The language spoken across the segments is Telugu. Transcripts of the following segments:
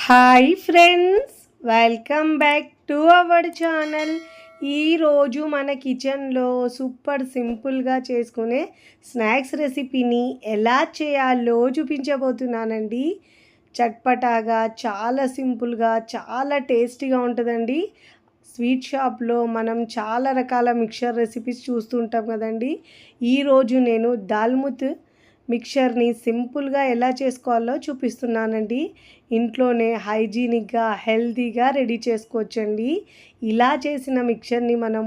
Hi friends, welcome back to our channel. ఈరోజు మన కిచెన్లో సూపర్ సింపుల్గా చేసుకునే స్నాక్స్ రెసిపీని ఎలా చేయాలో చూపించబోతున్నానండి. చట్పటాగా, చాలా సింపుల్గా, చాలా టేస్టీగా ఉంటుందండి. స్వీట్ షాప్లో మనం చాలా రకాల మిక్చర్ రెసిపీస్ చూస్తుంటాం కదండి. ఈరోజు నేను దాల్ముత్ మిక్చర్ని సింపుల్గా ఎలా చేసుకోవాలో చూపిస్తున్నానండి. ఇంట్లోనే హైజీనిక్గా, హెల్తీగా రెడీ చేసుకోవచ్చండి. ఇలా చేసిన మిక్చర్ని మనం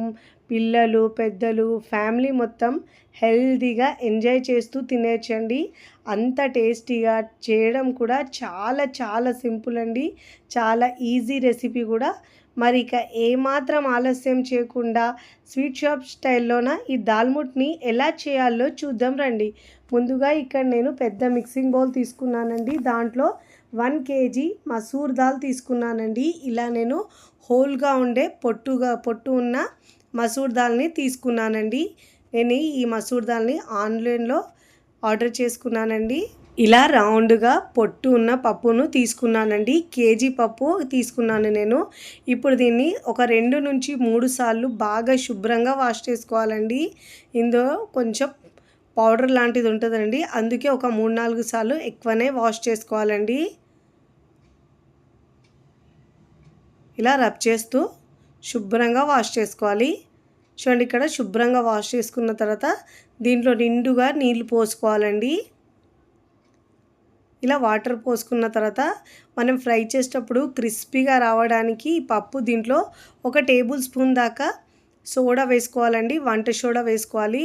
పిల్లలు, పెద్దలు, ఫ్యామిలీ మొత్తం హెల్తీగా ఎంజాయ్ చేస్తూ తినేయచ్చండి. అంత టేస్టీగా, చేయడం కూడా చాలా చాలా సింపుల్ అండి. చాలా ఈజీ రెసిపీ కూడా. మరి ఇక ఏమాత్రం ఆలస్యం చేయకుండా స్వీట్ షాప్ స్టైల్లోన ఈ దాల్ముట్ని ఎలా చేయాలో చూద్దాం రండి. ముందుగా ఇక్కడ నేను పెద్ద మిక్సింగ్ బౌల్ తీసుకున్నానండి. దాంట్లో 1 kg మసూర్ దాల్ తీసుకున్నానండి. ఇలా నేను హోల్గా ఉండే పొట్టు ఉన్న మసూర్ దాల్ని తీసుకున్నానండి. నేను ఈ మసూర్ దాల్ని ఆన్లైన్లో ఆర్డర్ చేసుకున్నానండి. ఇలా రౌండ్గా పొట్టు ఉన్న పప్పును తీసుకున్నానండి. కేజీ పప్పు తీసుకున్నాను నేను. ఇప్పుడు దీన్ని ఒక 2 నుంచి 3 సార్లు బాగా శుభ్రంగా వాష్ చేసుకోవాలండి. ఇందులో కొంచెం పౌడర్ లాంటిది ఉంటుందండి, అందుకే ఒక 3-4 సార్లు ఎక్కువనే వాష్ చేసుకోవాలండి. ఇలా రబ్ చేస్తూ శుభ్రంగా వాష్ చేసుకోవాలి. చూడండి, ఇక్కడ శుభ్రంగా వాష్ చేసుకున్న తర్వాత దీంట్లో నిండుగా నీళ్లు పోసుకోవాలండి. ఇలా వాటర్ పోసుకున్న తర్వాత మనం ఫ్రై చేసేటప్పుడు క్రిస్పీగా రావడానికి ఈ పప్పు దీంట్లో 1 టేబుల్ స్పూన్ దాకా సోడా వేసుకోవాలండి. వంట సోడా వేసుకోవాలి.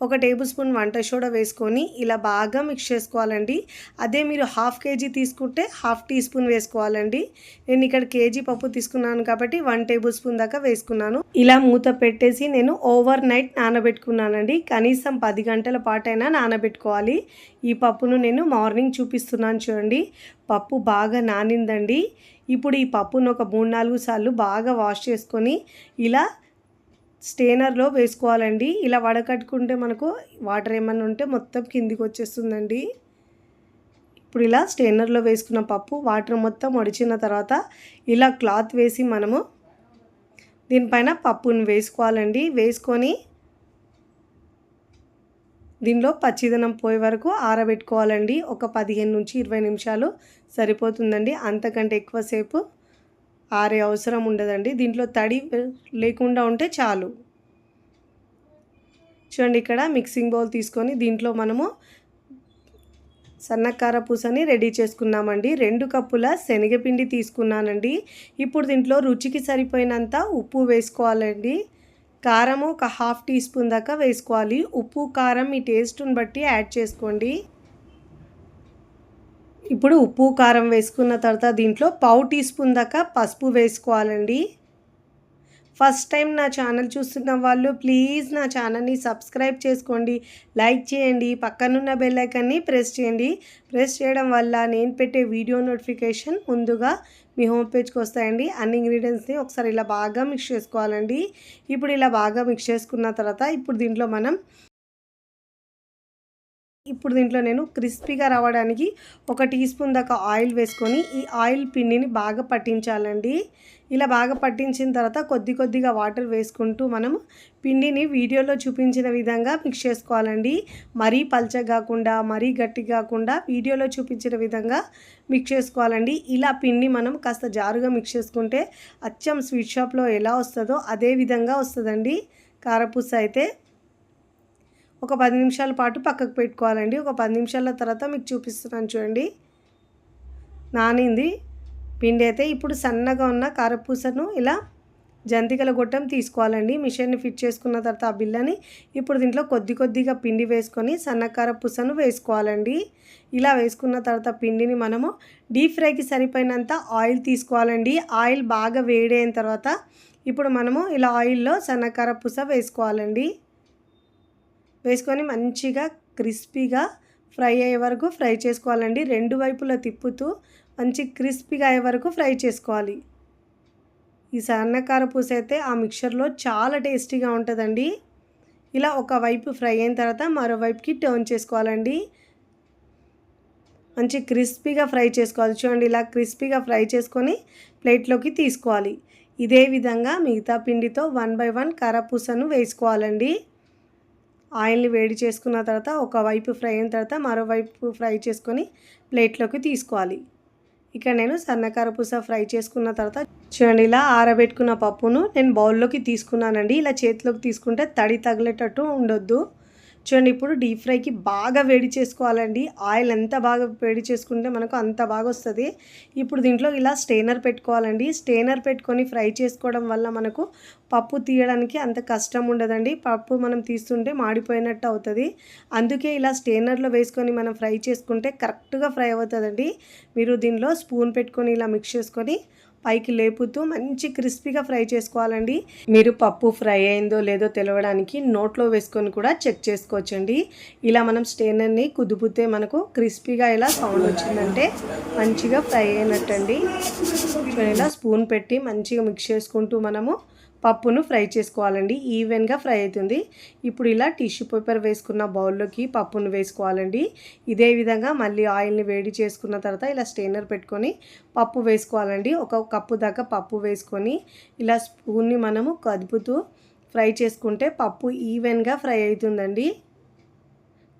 1 టేబుల్ స్పూన్ వంట సోడా వేసుకొని ఇలా బాగా మిక్స్ చేసుకోవాలండి. అదే మీరు 1/2 kg తీసుకుంటే 1/2 టీ స్పూన్ వేసుకోవాలండి. నేను ఇక్కడ కేజీ పప్పు తీసుకున్నాను కాబట్టి 1 టేబుల్ స్పూన్ దాకా వేసుకున్నాను. ఇలా మూత పెట్టేసి నేను ఓవర్ నైట్ నానబెట్టుకున్నానండి. కనీసం 10 గంటల పాటైనా నానబెట్టుకోవాలి. ఈ పప్పును నేను మార్నింగ్ చూపిస్తున్నాను చూడండి. పప్పు బాగా నానిందండి. ఇప్పుడు ఈ పప్పును ఒక 3-4 సార్లు బాగా వాష్ చేసుకొని ఇలా స్టెయినర్లో వేసుకోవాలండి. ఇలా వడకట్టుకుంటే మనకు వాటర్ ఏమన్నా ఉంటే మొత్తం కిందికి వచ్చేస్తుందండి. ఇప్పుడు ఇలా స్టెయినర్లో వేసుకున్న పప్పు వాటర్ మొత్తం వడిచిన తర్వాత ఇలా క్లాత్ వేసి మనము దీనిపైన పప్పును వేసుకోవాలండి. వేసుకొని దీనిలో పచ్చిదనం పోయే వరకు ఆరబెట్టుకోవాలండి. ఒక 15 నుంచి 20 నిమిషాలు సరిపోతుందండి. అంతకంటే ఎక్కువసేపు ఆరే అవసరం ఉండదండి. దీంట్లో తడి లేకుండా ఉంటే చాలు. చూడండి, ఇక్కడ మిక్సింగ్ బౌల్ తీసుకొని దీంట్లో మనము సన్నకార పూసని రెడీ చేసుకున్నామండి. 2 కప్పుల శనగపిండి తీసుకున్నానండి. ఇప్పుడు దీంట్లో రుచికి సరిపోయినంత ఉప్పు వేసుకోవాలండి. కారము ఒక 1/2 టీ స్పూన్ దాకా వేసుకోవాలి. ఉప్పు, కారం మీ టేస్ట్ని బట్టి యాడ్ చేసుకోండి. ఇప్పుడు ఉప్పు, కారం వేసుకున్న తర్వాత దీంట్లో 1/2 టీ స్పూన్ దాకా పసుపు వేసుకోవాలండి. ఫస్ట్ టైం నా ఛానల్ చూస్తున్న వాళ్ళు ప్లీజ్ నా ఛానల్ని సబ్స్క్రైబ్ చేసుకోండి, లైక్ చేయండి, పక్కనున్న బెల్ ఐకాన్ని ప్రెస్ చేయండి. ప్రెస్ చేయడం వల్ల నేను పెట్టే వీడియో నోటిఫికేషన్ ముందుగా మీ హోమ్ పేజ్కి వస్తాయండి. అన్ని ఇంగ్రీడియంట్స్ని ఒకసారి ఇలా బాగా మిక్స్ చేసుకోవాలండి. ఇప్పుడు ఇలా బాగా మిక్స్ చేసుకున్న తర్వాత ఇప్పుడు దీంట్లో నేను క్రిస్పీగా రావడానికి 1 టీ స్పూన్ దాకా ఆయిల్ వేసుకొని ఈ ఆయిల్ పిండిని బాగా పట్టించాలండి. ఇలా బాగా పట్టించిన తర్వాత కొద్దిగా వాటర్ వేసుకుంటూ మనం పిండిని వీడియోలో చూపించిన విధంగా మిక్స్ చేసుకోవాలండి. మరీ పల్చగా కాకుండా, మరీ గట్టి కాకుండా వీడియోలో చూపించిన విధంగా మిక్స్ చేసుకోవాలండి. ఇలా పిండి మనం కాస్త జారుగా మిక్స్ చేసుకుంటే అచ్చం స్వీట్ షాప్లో ఎలా వస్తుందో అదే విధంగా వస్తుందండి. కారపూస అయితే ఒక 10 నిమిషాల పాటు పక్కకు పెట్టుకోవాలండి. ఒక 10 నిమిషాల తర్వాత మీకు చూపిస్తున్నాను చూడండి. నానింది పిండి అయితే. ఇప్పుడు సన్నగా ఉన్న కారపూసను ఇలా జంతికల గొట్టం తీసుకోవాలండి. మిషన్ని ఫిట్ చేసుకున్న తర్వాత ఆ బిళ్ళని ఇప్పుడు దీంట్లో కొద్దిగా పిండి వేసుకొని సన్న కారపూసను వేసుకోవాలండి. ఇలా వేసుకున్న తర్వాత పిండిని మనము డీప్ ఫ్రైకి సరిపోయినంత ఆయిల్ తీసుకోవాలండి. ఆయిల్ బాగా వేడైన తర్వాత ఇప్పుడు మనము ఇలా ఆయిల్లో సన్న కారపూస వేసుకోవాలండి. వేసుకొని మంచిగా క్రిస్పీగా ఫ్రై అయ్యే వరకు ఫ్రై చేసుకోవాలండి. 2 వైపులా తిప్పుతూ మంచి క్రిస్పీగా అయ్యే వరకు ఫ్రై చేసుకోవాలి. ఈ సన్నకార పూస అయితే ఆ మిక్చర్లో చాలా టేస్టీగా ఉంటుందండి. ఇలా ఒక వైపు ఫ్రై అయిన తర్వాత మరోవైపుకి టర్న్ చేసుకోవాలండి. మంచి క్రిస్పీగా ఫ్రై చేసుకోవాలి. చూడండి ఇలా క్రిస్పీగా ఫ్రై చేసుకొని ప్లేట్లోకి తీసుకోవాలి. ఇదే విధంగా మిగతా పిండితో 1 బై 1 కారపూసను వేసుకోవాలండి. ఆయిల్ని వేడి చేసుకున్న తర్వాత ఒకవైపు ఫ్రై అయిన తర్వాత మరోవైపు ఫ్రై చేసుకొని ప్లేట్లోకి తీసుకోవాలి. ఇక్కడ నేను సన్న కారపూస ఫ్రై చేసుకున్న తర్వాత చూడండి ఇలా ఆరబెట్టుకున్న పప్పును నేను బౌల్లోకి తీసుకున్నానండి. ఇలా చేతిలోకి తీసుకుంటే తడి తగిలేటట్టు ఉండొద్దు. చూడండి ఇప్పుడు డీప్ ఫ్రైకి బాగా వేడి చేసుకోవాలండి. ఆయిల్ ఎంత బాగా వేడి చేసుకుంటే మనకు అంత బాగా వస్తుంది. ఇప్పుడు దీంట్లో ఇలా స్టెయినర్ పెట్టుకోవాలండి. స్టెయినర్ పెట్టుకొని ఫ్రై చేసుకోవడం వల్ల మనకు పప్పు తీయడానికి అంత కష్టం ఉండదండి. పప్పు మనం తీస్తుంటే మాడిపోయినట్టు అవుతుంది. అందుకే ఇలా స్టెయినర్లో వేసుకొని మనం ఫ్రై చేసుకుంటే కరెక్ట్గా ఫ్రై అవుతుందండి. మీరు దీనిలో స్పూన్ పెట్టుకొని ఇలా మిక్స్ చేసుకొని పైకి లేపుతూ మంచి క్రిస్పీగా ఫ్రై చేసుకోవాలండి. మీరు పప్పు ఫ్రై అయిందో లేదో తెలవడానికి నోట్లో వేసుకొని కూడా చెక్ చేసుకోవచ్చండి. ఇలా మనం స్టెయినర్ని కుదిపితే మనకు క్రిస్పీగా ఇలా సౌండ్ వచ్చిందంటే మంచిగా ఫ్రై అయినట్టండి. ఇలా స్పూన్ పెట్టి మంచిగా మిక్స్ చేసుకుంటూ మనము పప్పును ఫ్రై చేసుకోవాలండి. ఈవెన్గా ఫ్రై అవుతుంది. ఇప్పుడు ఇలా టిష్యూ పేపర్ వేసుకున్న బౌల్లోకి పప్పును వేసుకోవాలండి. ఇదే విధంగా మళ్ళీ ఆయిల్ని వేడి చేసుకున్న తర్వాత ఇలా స్టెయినర్ పెట్టుకొని పప్పు వేసుకోవాలండి. 1 కప్పు దాకా పప్పు వేసుకొని ఇలా స్పూన్ని మనము కదుపుతూ ఫ్రై చేసుకుంటే పప్పు ఈవెన్గా ఫ్రై అవుతుందండి.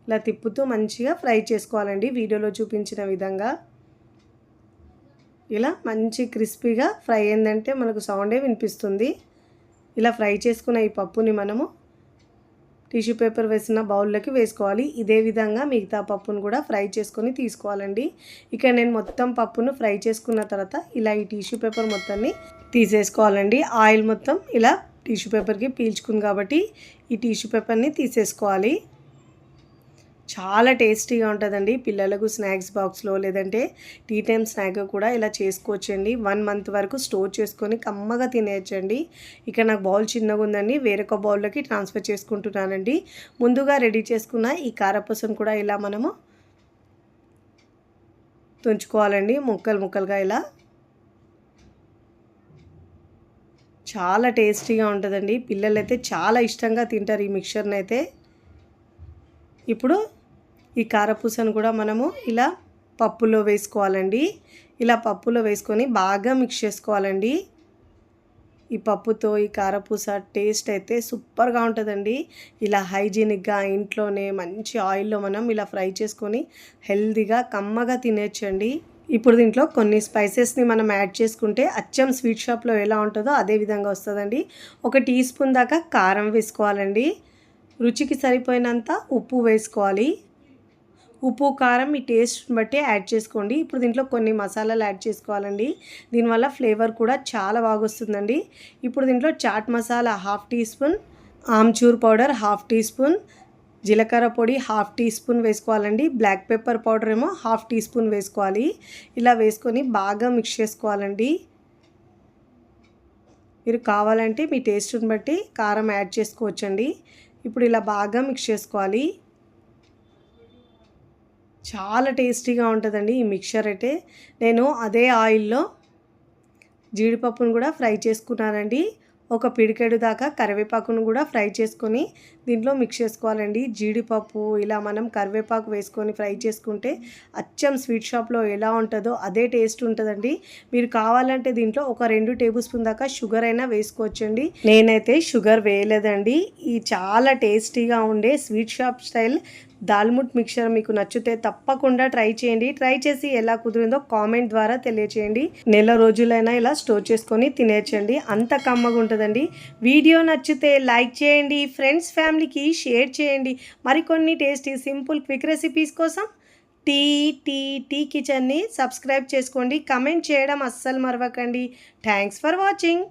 ఇలా తిప్పుతూ మంచిగా ఫ్రై చేసుకోవాలండి. వీడియోలో చూపించిన విధంగా ఇలా మంచి క్రిస్పీగా ఫ్రై అయిందంటే మనకు సౌండే వినిపిస్తుంది. ఇలా ఫ్రై చేసుకున్న ఈ పప్పుని మనము టిష్యూ పేపర్ వేసిన బౌల్లోకి వేసుకోవాలి. ఇదే విధంగా మిగతా పప్పును కూడా ఫ్రై చేసుకొని తీసుకోవాలండి. ఇక్కడ నేను మొత్తం పప్పును ఫ్రై చేసుకున్న తర్వాత ఇలా ఈ టిష్యూ పేపర్ మొత్తాన్ని తీసేసుకోవాలండి. ఆయిల్ మొత్తం ఇలా టిష్యూ పేపర్కి పీల్చుకుంది కాబట్టి ఈ టిష్యూ పేపర్ని తీసేసుకోవాలి. చాలా టేస్టీగా ఉంటుందండి. పిల్లలకు స్నాక్స్ బాక్స్లో లేదంటే టీ టైమ్ స్నాక్ కూడా ఇలా చేసుకోవచ్చండి. 1 మంత్ వరకు స్టోర్ చేసుకొని కమ్మగా తినేయచ్చండి. ఇక్కడ నాకు బౌల్ చిన్నగా ఉందండి, వేరొక బౌల్లోకి ట్రాన్స్ఫర్ చేసుకుంటున్నానండి. ముందుగా రెడీ చేసుకున్న ఈ కారపూసను కూడా ఇలా మనము తుంచుకోవాలండి. ముక్కలు ముక్కలుగా ఇలా చాలా టేస్టీగా ఉంటుందండి. పిల్లలైతే చాలా ఇష్టంగా తింటారు ఈ మిక్చర్ని అయితే. ఇప్పుడు ఈ కారపూసను కూడా మనము ఇలా పప్పులో వేసుకోవాలండి. ఇలా పప్పులో వేసుకొని బాగా మిక్స్ చేసుకోవాలండి. ఈ పప్పుతో ఈ కారపూస టేస్ట్ అయితే సూపర్గా ఉంటుందండి. ఇలా హైజీనిక్గా ఇంట్లోనే మంచి ఆయిల్లో మనం ఇలా ఫ్రై చేసుకొని హెల్తీగా కమ్మగా తినేయచ్చండి. ఇప్పుడు దీంట్లో కొన్ని స్పైసెస్ని మనం యాడ్ చేసుకుంటే అచ్చం స్వీట్ షాప్లో ఎలా ఉంటుందో అదే విధంగా వస్తుందండి. 1 టీ స్పూన్ దాకా కారం వేసుకోవాలండి. రుచికి సరిపోయినంత ఉప్పు వేసుకోవాలి. ఉప్పు కారం మీ టేస్ట్ బట్టి యాడ్ చేసుకోండి. ఇప్పుడు దీంట్లో కొన్ని మసాలాలు యాడ్ చేసుకోవాలండి. దీనివల్ల ఫ్లేవర్ కూడా చాలా బాగా వస్తుందండి. ఇప్పుడు దీంట్లో chaat masala 1/2 teaspoon, amchur powder 1/2 teaspoon, జీలకర్ర పొడి 1/2 టీ స్పూన్ వేసుకోవాలండి. బ్లాక్ పెప్పర్ పౌడర్ ఏమో 1/2 టీ స్పూన్ వేసుకోవాలి. ఇలా వేసుకొని బాగా మిక్స్ చేసుకోవాలండి. మీరు కావాలంటే మీ టేస్ట్ని బట్టి కారం యాడ్ చేసుకోవచ్చండి. ఇప్పుడు ఇలా బాగా మిక్స్ చేసుకోవాలి. చాలా టేస్టీగా ఉంటుందండి ఈ మిక్చర్ అయితే. నేను అదే ఆయిల్లో జీడిపప్పును కూడా ఫ్రై చేసుకున్నానండి. 1 పిడికెడు దాకా కరివేపాకును కూడా ఫ్రై చేసుకొని దీంట్లో మిక్స్ చేసుకోవాలండి. జీడిపప్పు ఇలా మనం కరివేపాకు వేసుకొని ఫ్రై చేసుకుంటే అచ్చం స్వీట్ షాప్లో ఎలా ఉంటుందో అదే టేస్ట్ ఉంటుందండి. మీరు కావాలంటే దీంట్లో 2 టేబుల్ స్పూన్ దాకా షుగర్ అయినా వేసుకోవచ్చండి. నేనైతే షుగర్ వేయలేదండి. ఈ చాలా టేస్టీగా ఉండే స్వీట్ షాప్ స్టైల్ దాల్ముట్ మిక్చర్ మీకు నచ్చితే తప్పకుండా ట్రై చేయండి. ట్రై చేసి ఎలా కుదిరిందో కామెంట్ ద్వారా తెలియచేయండి. నెల రోజులైనా ఇలా స్టోర్ చేసుకొని తినేయచ్చండి. అంత కమ్మగా ఉంటుందండి. వీడియో నచ్చితే లైక్ చేయండి. ఫ్రెండ్స్ ఫ్యామిలీకి షేర్ చేయండి. మరికొన్ని టేస్టీ సింపుల్ క్విక్ రెసిపీస్ కోసం టీ కిచెన్ని సబ్స్క్రైబ్ చేసుకోండి. కమెంట్ చేయడం అస్సలు మరవకండి. Thanks for watching.